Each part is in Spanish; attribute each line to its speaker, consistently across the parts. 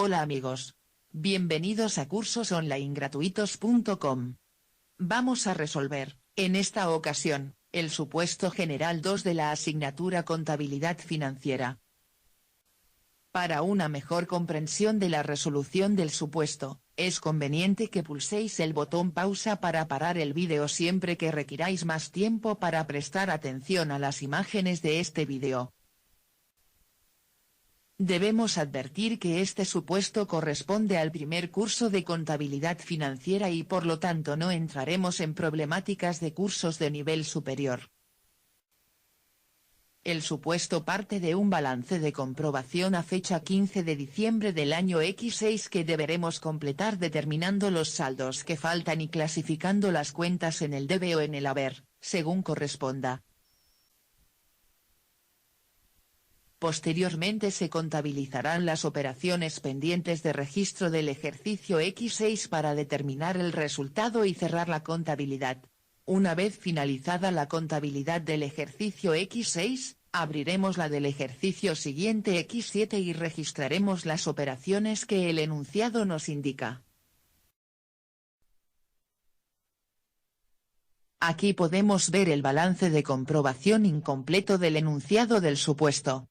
Speaker 1: Hola amigos. Bienvenidos a cursosonlinegratuitos.com. Vamos a resolver, en esta ocasión, el supuesto general 2 de la asignatura Contabilidad Financiera. Para una mejor comprensión de la resolución del supuesto, es conveniente que pulséis el botón pausa para parar el vídeo siempre que requiráis más tiempo para prestar atención a las imágenes de este vídeo. Debemos advertir que este supuesto corresponde al primer curso de contabilidad financiera y por lo tanto no entraremos en problemáticas de cursos de nivel superior. El supuesto parte de un balance de comprobación a fecha 15 de diciembre del año X6 que deberemos completar determinando los saldos que faltan y clasificando las cuentas en el debe o en el haber, según corresponda. Posteriormente se contabilizarán las operaciones pendientes de registro del ejercicio X6 para determinar el resultado y cerrar la contabilidad. Una vez finalizada la contabilidad del ejercicio X6, abriremos la del ejercicio siguiente X7 y registraremos las operaciones que el enunciado nos indica. Aquí podemos ver el balance de comprobación incompleto del enunciado del supuesto.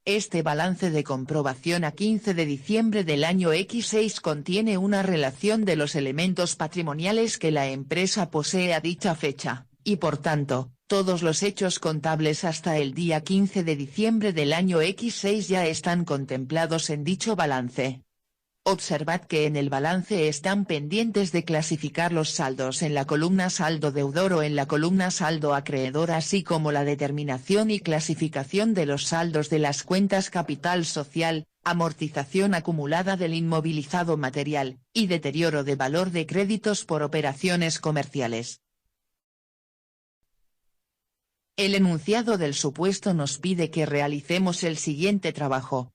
Speaker 1: Este balance de comprobación a 15 de diciembre del año X6 contiene una relación de los elementos patrimoniales que la empresa posee a dicha fecha, y por tanto, todos los hechos contables hasta el día 15 de diciembre del año X6 ya están contemplados en dicho balance. Observad que en el balance están pendientes de clasificar los saldos en la columna saldo deudor o en la columna saldo acreedor así como la determinación y clasificación de los saldos de las cuentas capital social, amortización acumulada del inmovilizado material, y deterioro de valor de créditos por operaciones comerciales. El enunciado del supuesto nos pide que realicemos el siguiente trabajo.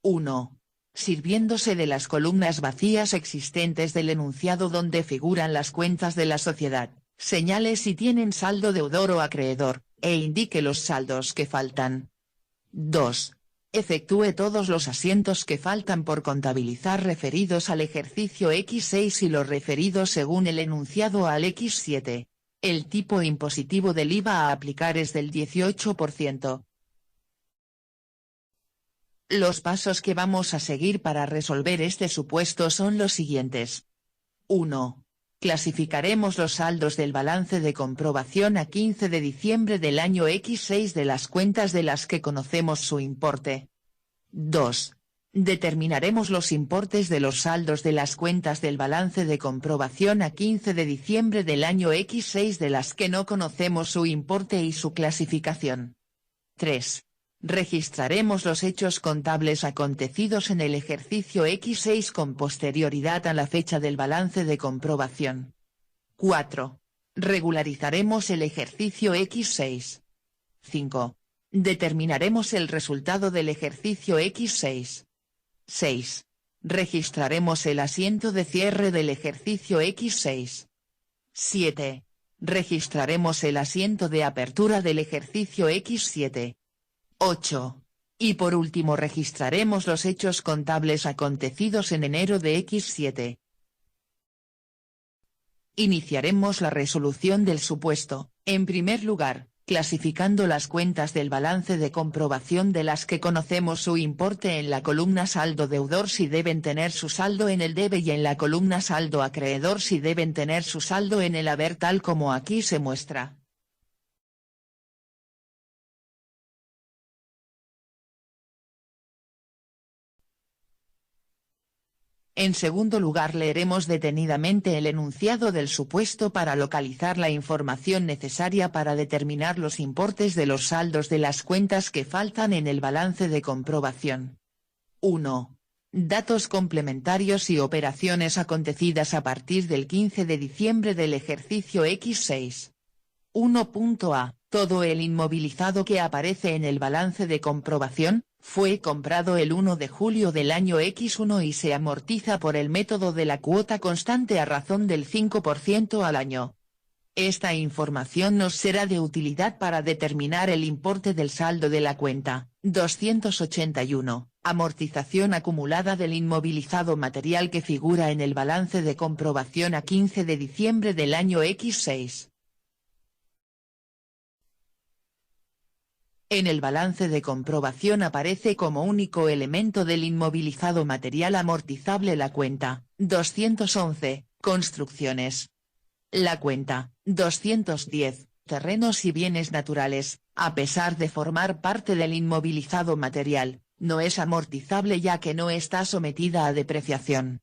Speaker 1: 1. Sirviéndose de las columnas vacías existentes del enunciado donde figuran las cuentas de la sociedad, señale si tienen saldo deudor o acreedor, e indique los saldos que faltan. 2. Efectúe todos los asientos que faltan por contabilizar referidos al ejercicio X6 y los referidos según el enunciado al X7. El tipo impositivo del IVA a aplicar es del 18%. Los pasos que vamos a seguir para resolver este supuesto son los siguientes. 1. Clasificaremos los saldos del balance de comprobación a 15 de diciembre del año X6 de las cuentas de las que conocemos su importe. 2. Determinaremos los importes de los saldos de las cuentas del balance de comprobación a 15 de diciembre del año X6 de las que no conocemos su importe y su clasificación. 3. Registraremos los hechos contables acontecidos en el ejercicio X6 con posterioridad a la fecha del balance de comprobación. 4. Regularizaremos el ejercicio X6. 5. Determinaremos el resultado del ejercicio X6. 6. Registraremos el asiento de cierre del ejercicio X6. 7. Registraremos el asiento de apertura del ejercicio X7. 8. Y por último registraremos los hechos contables acontecidos en enero de X7. Iniciaremos la resolución del supuesto, en primer lugar, clasificando las cuentas del balance de comprobación de las que conocemos su importe en la columna saldo deudor si deben tener su saldo en el debe y en la columna saldo acreedor si deben tener su saldo en el haber tal como aquí se muestra. En segundo lugar leeremos detenidamente el enunciado del supuesto para localizar la información necesaria para determinar los importes de los saldos de las cuentas que faltan en el balance de comprobación. 1. Datos complementarios y operaciones acontecidas a partir del 15 de diciembre del ejercicio X6. 1.a. Todo el inmovilizado que aparece en el balance de comprobación, fue comprado el 1 de julio del año X1 y se amortiza por el método de la cuota constante a razón del 5% al año. Esta información nos será de utilidad para determinar el importe del saldo de la cuenta, 281, Amortización acumulada del inmovilizado material que figura en el balance de comprobación a 15 de diciembre del año X6. En el balance de comprobación aparece como único elemento del inmovilizado material amortizable la cuenta 211, construcciones. La cuenta 210, terrenos y bienes naturales, a pesar de formar parte del inmovilizado material, no es amortizable ya que no está sometida a depreciación.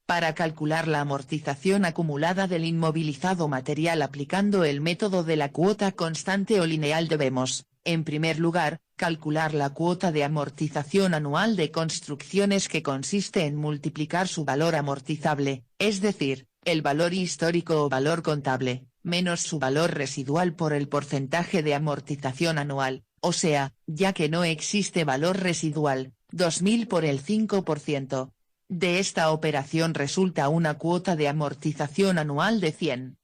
Speaker 1: Para calcular la amortización acumulada del inmovilizado material aplicando el método de la cuota constante o lineal debemos, en primer lugar, calcular la cuota de amortización anual de construcciones que consiste en multiplicar su valor amortizable, es decir, el valor histórico o valor contable, menos su valor residual por el porcentaje de amortización anual, o sea, ya que no existe valor residual, 2000 por el 5%. De esta operación resulta una cuota de amortización anual de 100.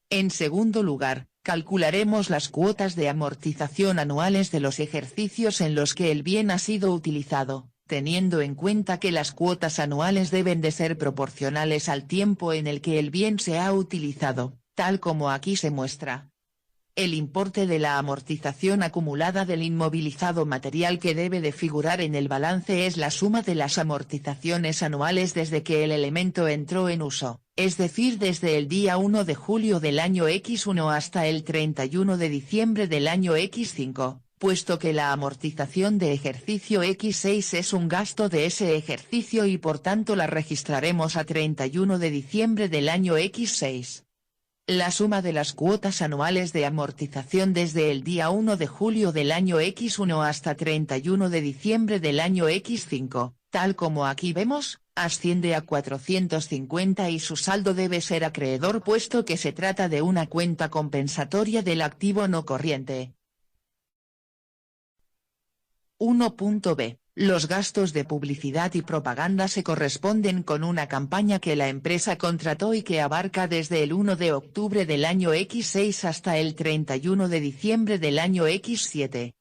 Speaker 1: En segundo lugar, calcularemos las cuotas de amortización anuales de los ejercicios en los que el bien ha sido utilizado, teniendo en cuenta que las cuotas anuales deben de ser proporcionales al tiempo en el que el bien se ha utilizado, tal como aquí se muestra. El importe de la amortización acumulada del inmovilizado material que debe de figurar en el balance es la suma de las amortizaciones anuales desde que el elemento entró en uso, es decir desde el día 1 de julio del año X1 hasta el 31 de diciembre del año X5, puesto que la amortización de ejercicio X6 es un gasto de ese ejercicio y por tanto la registraremos a 31 de diciembre del año X6. La suma de las cuotas anuales de amortización desde el día 1 de julio del año X1 hasta 31 de diciembre del año X5, tal como aquí vemos, asciende a 450 y su saldo debe ser acreedor puesto que se trata de una cuenta compensatoria del activo no corriente. 1.b. Los gastos de publicidad y propaganda se corresponden con una campaña que la empresa contrató y que abarca desde el 1 de octubre del año X6 hasta el 31 de diciembre del año X7.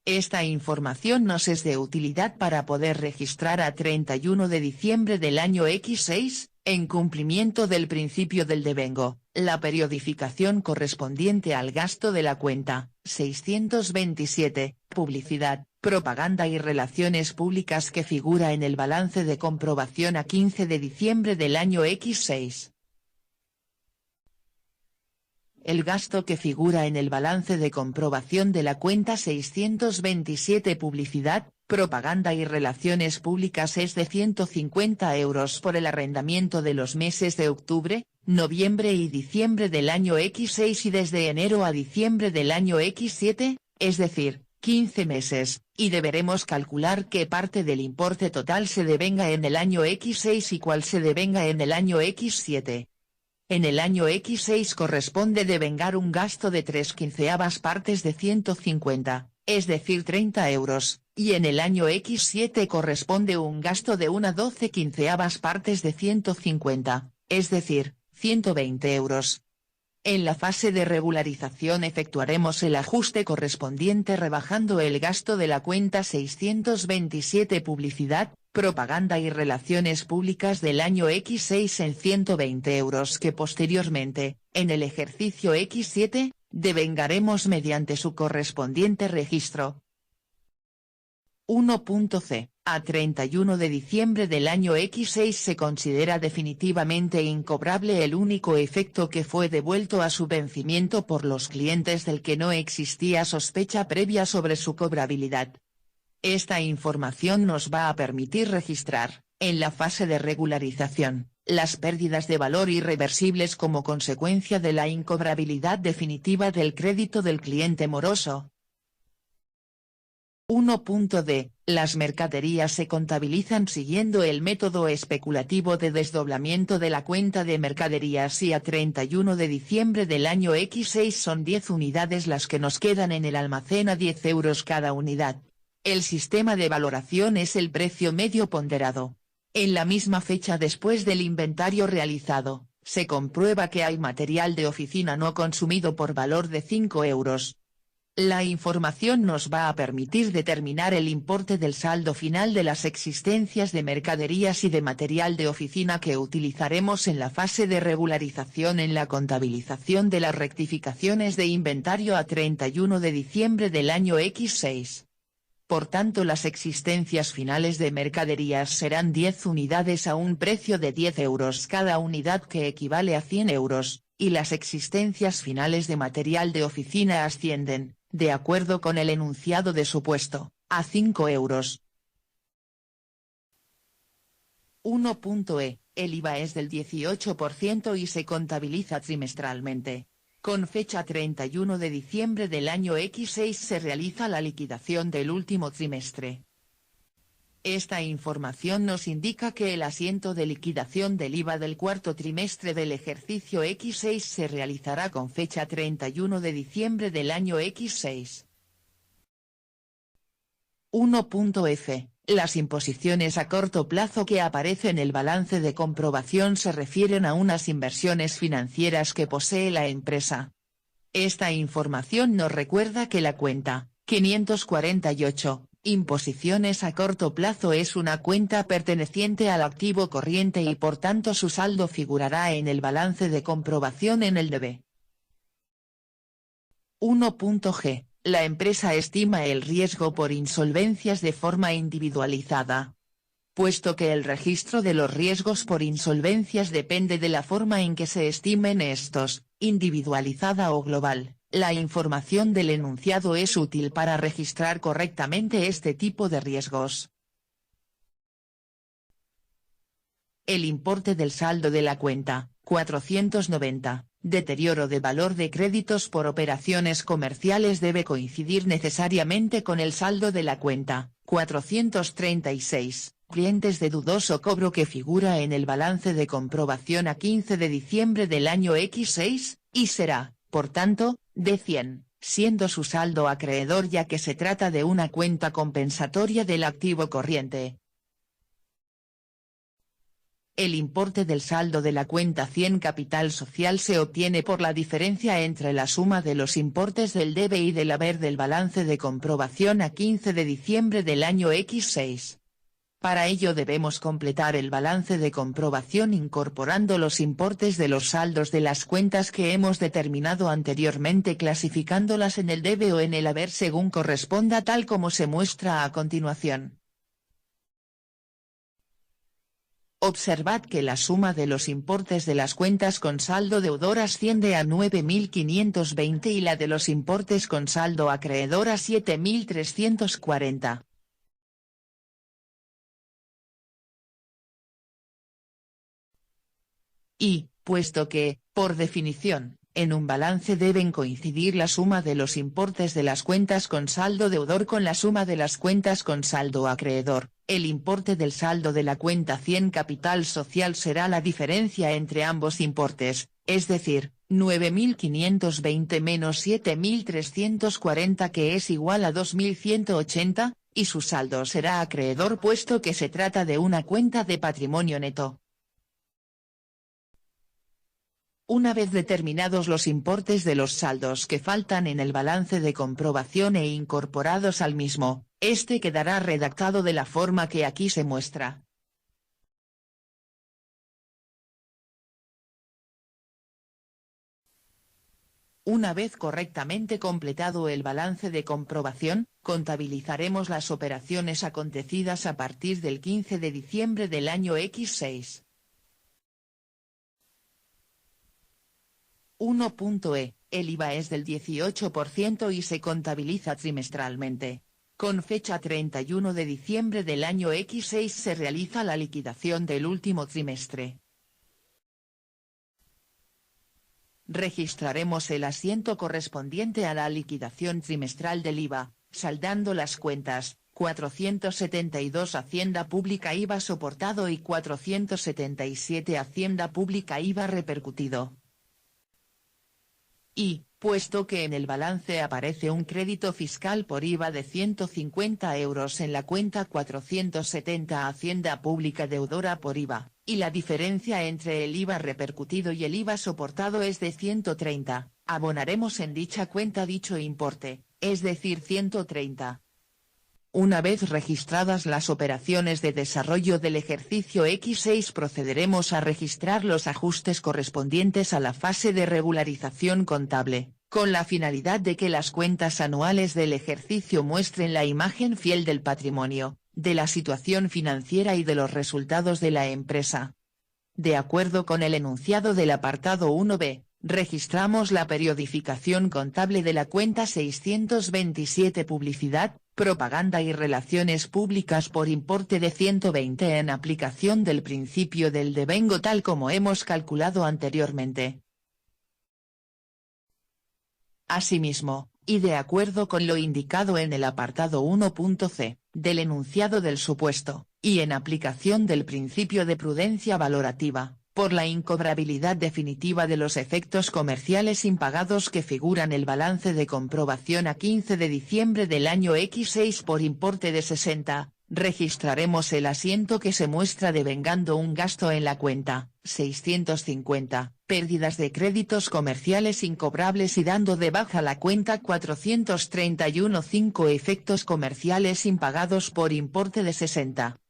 Speaker 1: Esta información nos es de utilidad para poder registrar a 31 de diciembre del año X6, en cumplimiento del principio del devengo, la periodificación correspondiente al gasto de la cuenta 627, publicidad, propaganda y relaciones públicas que figura en el balance de comprobación a 15 de diciembre del año X6. El gasto que figura en el balance de comprobación de la cuenta 627 publicidad, propaganda y relaciones públicas es de 150 euros por el arrendamiento de los meses de octubre, noviembre y diciembre del año X6 y desde enero a diciembre del año X7, es decir, 15 meses, y deberemos calcular qué parte del importe total se devenga en el año X6 y cuál se devenga en el año X7. En el año X6 corresponde devengar un gasto de 3/15 partes de 150, es decir 30 euros, y en el año X7 corresponde un gasto de 1/12/15 partes de 150, es decir, 120 euros. En la fase de regularización efectuaremos el ajuste correspondiente rebajando el gasto de la cuenta 627 publicidad, propaganda y relaciones públicas del año X6 en 120 euros que posteriormente, en el ejercicio X7, devengaremos mediante su correspondiente registro. 1.c. A 31 de diciembre del año X6 se considera definitivamente incobrable el único efecto que fue devuelto a su vencimiento por los clientes del que no existía sospecha previa sobre su cobrabilidad. Esta información nos va a permitir registrar, en la fase de regularización, las pérdidas de valor irreversibles como consecuencia de la incobrabilidad definitiva del crédito del cliente moroso. 1.d. Las mercaderías se contabilizan siguiendo el método especulativo de desdoblamiento de la cuenta de mercaderías y a 31 de diciembre del año X6 son 10 unidades las que nos quedan en el almacén a 10 euros cada unidad. El sistema de valoración es el precio medio ponderado. En la misma fecha después del inventario realizado, se comprueba que hay material de oficina no consumido por valor de 5 euros. La información nos va a permitir determinar el importe del saldo final de las existencias de mercaderías y de material de oficina que utilizaremos en la fase de regularización en la contabilización de las rectificaciones de inventario a 31 de diciembre del año X6. Por tanto, las existencias finales de mercaderías serán 10 unidades a un precio de 10 euros cada unidad, que equivale a 100 euros, y las existencias finales de material de oficina ascienden, de acuerdo con el enunciado de supuesto, a 5 euros. 1.e. El IVA es del 18% y se contabiliza trimestralmente. Con fecha 31 de diciembre del año X6 se realiza la liquidación del último trimestre. Esta información nos indica que el asiento de liquidación del IVA del cuarto trimestre del ejercicio X6 se realizará con fecha 31 de diciembre del año X6. 1.f. Las imposiciones a corto plazo que aparecen en el balance de comprobación se refieren a unas inversiones financieras que posee la empresa. Esta información nos recuerda que la cuenta 548, imposiciones a corto plazo, es una cuenta perteneciente al activo corriente y por tanto su saldo figurará en el balance de comprobación en el DB. 1.g. La empresa estima el riesgo por insolvencias de forma individualizada. Puesto que el registro de los riesgos por insolvencias depende de la forma en que se estimen estos, individualizada o global, la información del enunciado es útil para registrar correctamente este tipo de riesgos. El importe del saldo de la cuenta, 490. Deterioro de valor de créditos por operaciones comerciales debe coincidir necesariamente con el saldo de la cuenta, 436, clientes de dudoso cobro, que figura en el balance de comprobación a 15 de diciembre del año X6, y será, por tanto, de 100, siendo su saldo acreedor, ya que se trata de una cuenta compensatoria del activo corriente. El importe del saldo de la cuenta 100 capital social se obtiene por la diferencia entre la suma de los importes del debe y del haber del balance de comprobación a 15 de diciembre del año X6. Para ello debemos completar el balance de comprobación incorporando los importes de los saldos de las cuentas que hemos determinado anteriormente, clasificándolas en el debe o en el haber según corresponda, tal como se muestra a continuación. Observad que la suma de los importes de las cuentas con saldo deudor asciende a 9.520 y la de los importes con saldo acreedor a 7.340. Y, puesto que, por definición, en un balance deben coincidir la suma de los importes de las cuentas con saldo deudor con la suma de las cuentas con saldo acreedor, el importe del saldo de la cuenta 100 capital social será la diferencia entre ambos importes, es decir, 9.520 menos 7.340, que es igual a 2.180, y su saldo será acreedor puesto que se trata de una cuenta de patrimonio neto. Una vez determinados los importes de los saldos que faltan en el balance de comprobación e incorporados al mismo, este quedará redactado de la forma que aquí se muestra. Una vez correctamente completado el balance de comprobación, contabilizaremos las operaciones acontecidas a partir del 15 de diciembre del año X6. 1.e. El IVA es del 18% y se contabiliza trimestralmente. Con fecha 31 de diciembre del año X6 se realiza la liquidación del último trimestre. Registraremos el asiento correspondiente a la liquidación trimestral del IVA, saldando las cuentas, 472 Hacienda Pública IVA soportado y 477 Hacienda Pública IVA repercutido. Y, puesto que en el balance aparece un crédito fiscal por IVA de 150 euros en la cuenta 470 Hacienda Pública deudora por IVA, y la diferencia entre el IVA repercutido y el IVA soportado es de 130, abonaremos en dicha cuenta dicho importe, es decir 130. Una vez registradas las operaciones de desarrollo del ejercicio X6 procederemos a registrar los ajustes correspondientes a la fase de regularización contable, con la finalidad de que las cuentas anuales del ejercicio muestren la imagen fiel del patrimonio, de la situación financiera y de los resultados de la empresa. De acuerdo con el enunciado del apartado 1b, registramos la periodificación contable de la cuenta 627 Publicidad, Propaganda y Relaciones Públicas por importe de 120 en aplicación del principio del devengo tal como hemos calculado anteriormente. Asimismo, y de acuerdo con lo indicado en el apartado 1.c, del enunciado del supuesto, y en aplicación del principio de prudencia valorativa, por la incobrabilidad definitiva de los efectos comerciales impagados que figuran el balance de comprobación a 15 de diciembre del año X6 por importe de 60, registraremos el asiento que se muestra devengando un gasto en la cuenta, 650, pérdidas de créditos comerciales incobrables y dando de baja la cuenta 431,5 efectos comerciales impagados por importe de 60.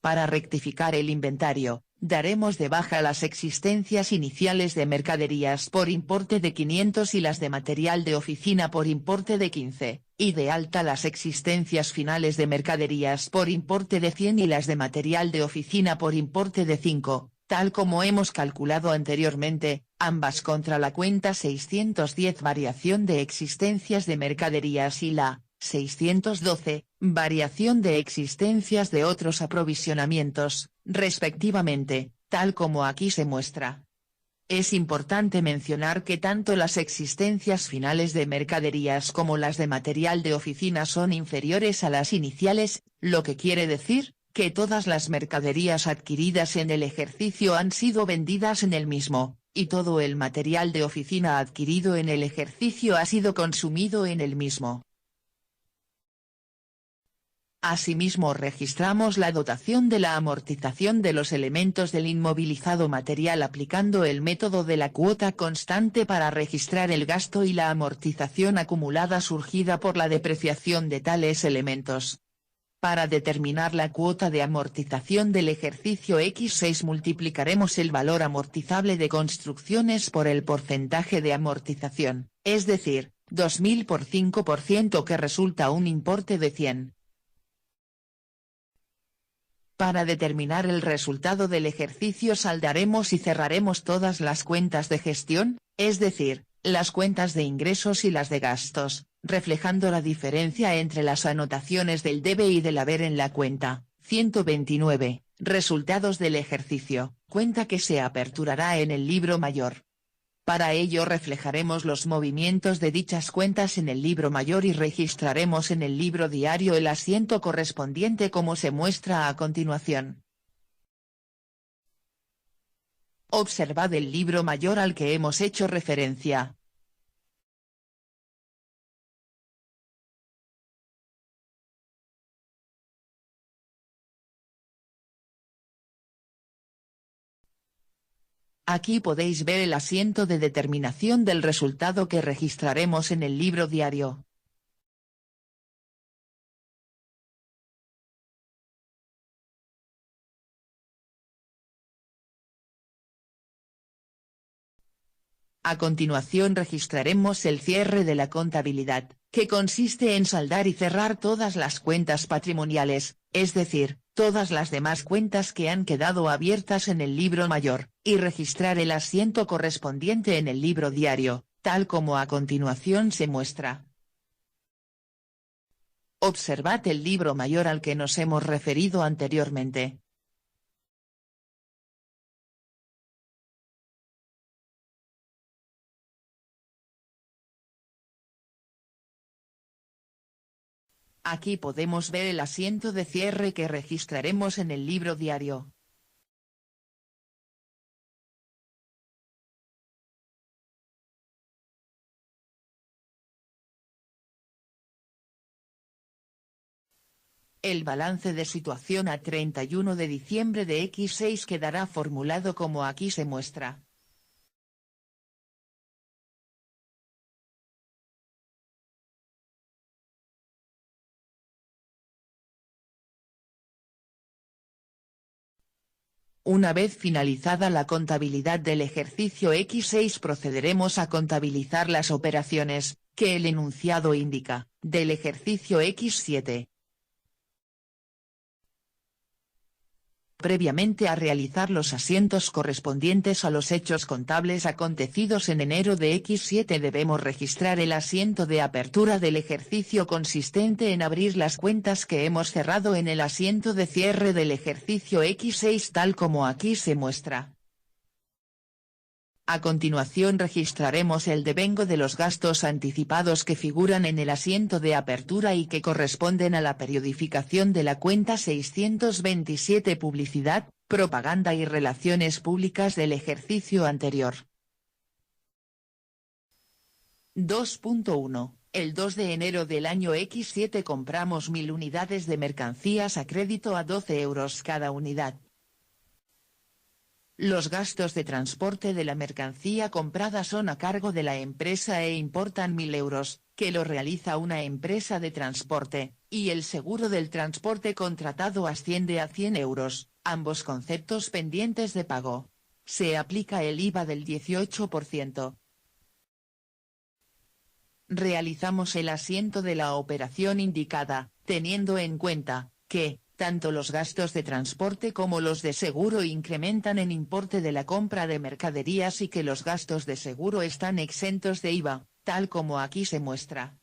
Speaker 1: Para rectificar el inventario, daremos de baja las existencias iniciales de mercaderías por importe de 500 y las de material de oficina por importe de 15, y de alta las existencias finales de mercaderías por importe de 100 y las de material de oficina por importe de 5, tal como hemos calculado anteriormente, ambas contra la cuenta 610 variación de existencias de mercaderías y la 612, variación de existencias de otros aprovisionamientos, respectivamente, tal como aquí se muestra. Es importante mencionar que tanto las existencias finales de mercaderías como las de material de oficina son inferiores a las iniciales, lo que quiere decir, que todas las mercaderías adquiridas en el ejercicio han sido vendidas en el mismo, y todo el material de oficina adquirido en el ejercicio ha sido consumido en el mismo. Asimismo registramos la dotación de la amortización de los elementos del inmovilizado material aplicando el método de la cuota constante para registrar el gasto y la amortización acumulada surgida por la depreciación de tales elementos. Para determinar la cuota de amortización del ejercicio X6 multiplicaremos el valor amortizable de construcciones por el porcentaje de amortización, es decir, 2000 por 5% que resulta un importe de 100. Para determinar el resultado del ejercicio saldaremos y cerraremos todas las cuentas de gestión, es decir, las cuentas de ingresos y las de gastos, reflejando la diferencia entre las anotaciones del debe y del haber en la cuenta. 129, resultados del ejercicio, cuenta que se aperturará en el libro mayor. Para ello reflejaremos los movimientos de dichas cuentas en el libro mayor y registraremos en el libro diario el asiento correspondiente como se muestra a continuación. Observad el libro mayor al que hemos hecho referencia. Aquí podéis ver el asiento de determinación del resultado que registraremos en el libro diario. A continuación registraremos el cierre de la contabilidad, que consiste en saldar y cerrar todas las cuentas patrimoniales, es decir, todas las demás cuentas que han quedado abiertas en el libro mayor, y registrar el asiento correspondiente en el libro diario, tal como a continuación se muestra. Observad el libro mayor al que nos hemos referido anteriormente. Aquí podemos ver el asiento de cierre que registraremos en el libro diario. El balance de situación a 31 de diciembre de X6 quedará formulado como aquí se muestra. Una vez finalizada la contabilidad del ejercicio X6 procederemos a contabilizar las operaciones, que el enunciado indica, del ejercicio X7. Previamente a realizar los asientos correspondientes a los hechos contables acontecidos en enero de X7 debemos registrar el asiento de apertura del ejercicio consistente en abrir las cuentas que hemos cerrado en el asiento de cierre del ejercicio X6 tal como aquí se muestra. A continuación registraremos el devengo de los gastos anticipados que figuran en el asiento de apertura y que corresponden a la periodificación de la cuenta 627 Publicidad, Propaganda y Relaciones Públicas del ejercicio anterior. 2.1. El 2 de enero del año X7 compramos 1000 unidades de mercancías a crédito a 12 euros cada unidad. Los gastos de transporte de la mercancía comprada son a cargo de la empresa e importan 1000 euros, que lo realiza una empresa de transporte, y el seguro del transporte contratado asciende a 100 euros, ambos conceptos pendientes de pago. Se aplica el IVA del 18%. Realizamos el asiento de la operación indicada, teniendo en cuenta, que, tanto los gastos de transporte como los de seguro incrementan en importe de la compra de mercaderías y que los gastos de seguro están exentos de IVA, tal como aquí se muestra.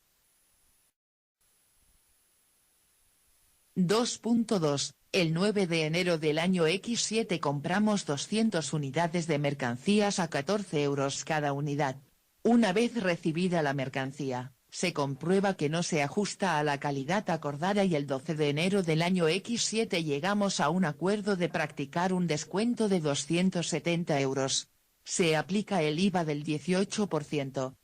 Speaker 1: 2.2. El 9 de enero del año X7 compramos 200 unidades de mercancías a 14 euros cada unidad. Una vez recibida la mercancía, se comprueba que no se ajusta a la calidad acordada y el 12 de enero del año X7 llegamos a un acuerdo de practicar un descuento de 270 euros. Se aplica el IVA del 18%.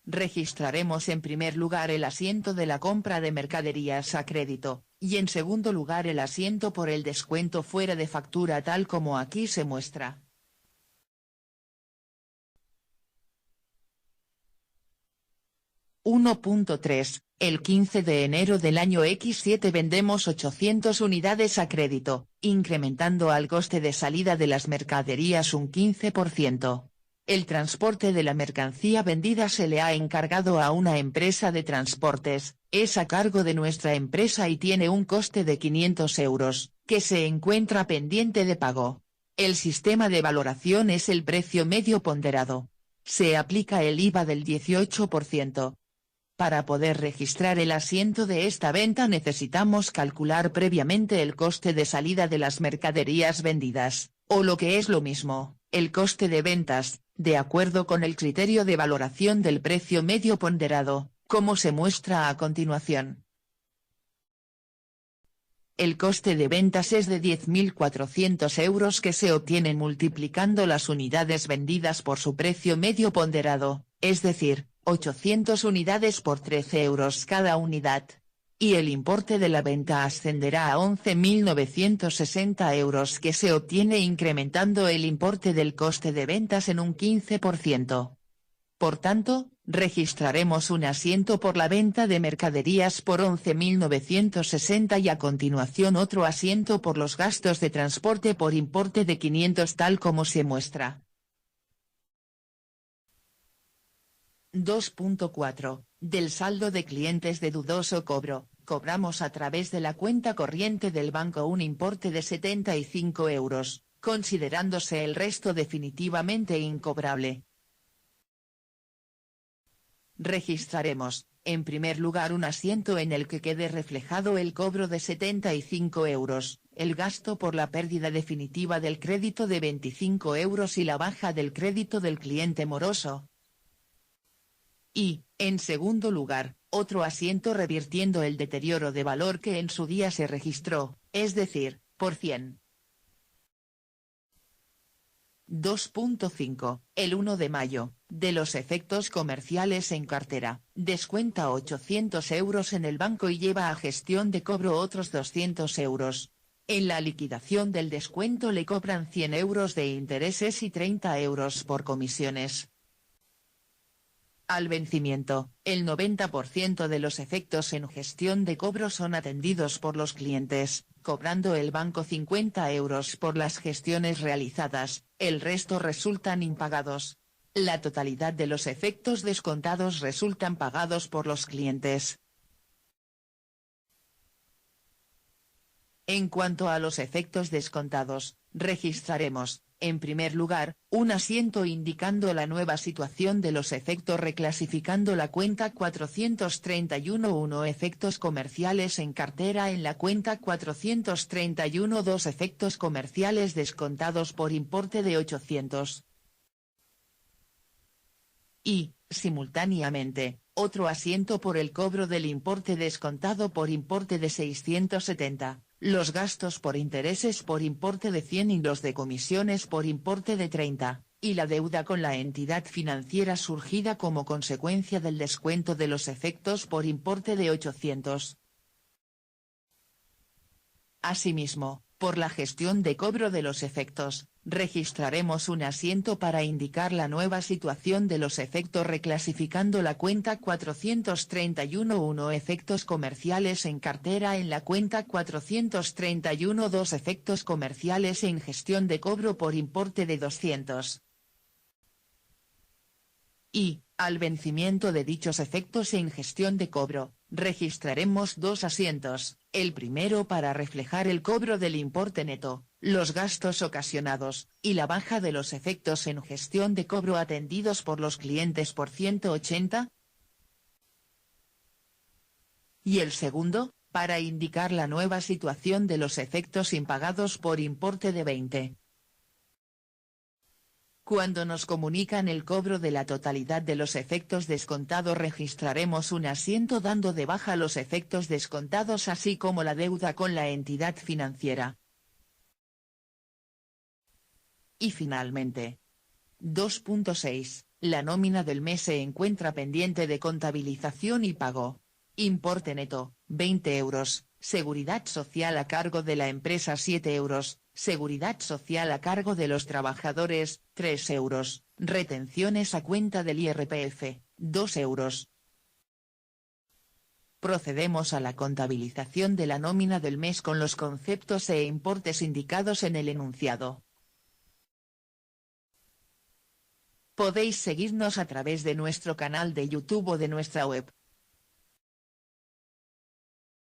Speaker 1: Registraremos en primer lugar el asiento de la compra de mercaderías a crédito, y en segundo lugar el asiento por el descuento fuera de factura tal como aquí se muestra. 1.3. El 15 de enero del año X7 vendemos 800 unidades a crédito, incrementando al coste de salida de las mercaderías un 15%. El transporte de la mercancía vendida se le ha encargado a una empresa de transportes, es a cargo de nuestra empresa y tiene un coste de 500 euros, que se encuentra pendiente de pago. El sistema de valoración es el precio medio ponderado. Se aplica el IVA del 18%. Para poder registrar el asiento de esta venta necesitamos calcular previamente el coste de salida de las mercaderías vendidas, o lo que es lo mismo, el coste de ventas, de acuerdo con el criterio de valoración del precio medio ponderado, como se muestra a continuación. El coste de ventas es de 10.400 euros que se obtienen multiplicando las unidades vendidas por su precio medio ponderado, es decir, 800 unidades por 13 euros cada unidad. Y el importe de la venta ascenderá a 11.960 euros que se obtiene incrementando el importe del coste de ventas en un 15%. Por tanto, registraremos un asiento por la venta de mercaderías por 11.960 y a continuación otro asiento por los gastos de transporte por importe de 500 tal como se muestra. 2.4. Del saldo de clientes de dudoso cobro, cobramos a través de la cuenta corriente del banco un importe de 75 euros, considerándose el resto definitivamente incobrable. Registraremos, en primer lugar un asiento en el que quede reflejado el cobro de 75 euros, el gasto por la pérdida definitiva del crédito de 25 euros y la baja del crédito del cliente moroso. Y, en segundo lugar, otro asiento revirtiendo el deterioro de valor que en su día se registró, es decir, por 100. 2.5. El 1 de mayo, de los efectos comerciales en cartera, descuenta 800 euros en el banco y lleva a gestión de cobro otros 200 euros. En la liquidación del descuento le cobran 100 euros de intereses y 30 euros por comisiones. Al vencimiento, el 90% de los efectos en gestión de cobro son atendidos por los clientes, cobrando el banco 50 euros por las gestiones realizadas, el resto resultan impagados. La totalidad de los efectos descontados resultan pagados por los clientes. En cuanto a los efectos descontados, registraremos, en primer lugar, un asiento indicando la nueva situación de los efectos reclasificando la cuenta 431-1 efectos comerciales en cartera en la cuenta 431-2 efectos comerciales descontados por importe de 800. Y, simultáneamente, otro asiento por el cobro del importe descontado por importe de 670, los gastos por intereses por importe de 100 y los de comisiones por importe de 30, y la deuda con la entidad financiera surgida como consecuencia del descuento de los efectos por importe de 800. Asimismo, por la gestión de cobro de los efectos, registraremos un asiento para indicar la nueva situación de los efectos reclasificando la cuenta 431-1 efectos comerciales en cartera en la cuenta 431-2 efectos comerciales en gestión de cobro por importe de 200. Y, al vencimiento de dichos efectos en gestión de cobro, registraremos dos asientos, el primero para reflejar el cobro del importe neto, los gastos ocasionados, y la baja de los efectos en gestión de cobro atendidos por los clientes por 180. Y el segundo, para indicar la nueva situación de los efectos impagados por importe de 20. Cuando nos comunican el cobro de la totalidad de los efectos descontados registraremos un asiento dando de baja los efectos descontados así como la deuda con la entidad financiera. Y finalmente. 2.6. La nómina del mes se encuentra pendiente de contabilización y pago. Importe neto, 20 euros, seguridad social a cargo de la empresa 7 euros, seguridad social a cargo de los trabajadores, 3 euros, retenciones a cuenta del IRPF, 2 euros. Procedemos a la contabilización de la nómina del mes con los conceptos e importes indicados en el enunciado. Podéis seguirnos a través de nuestro canal de YouTube o de nuestra web.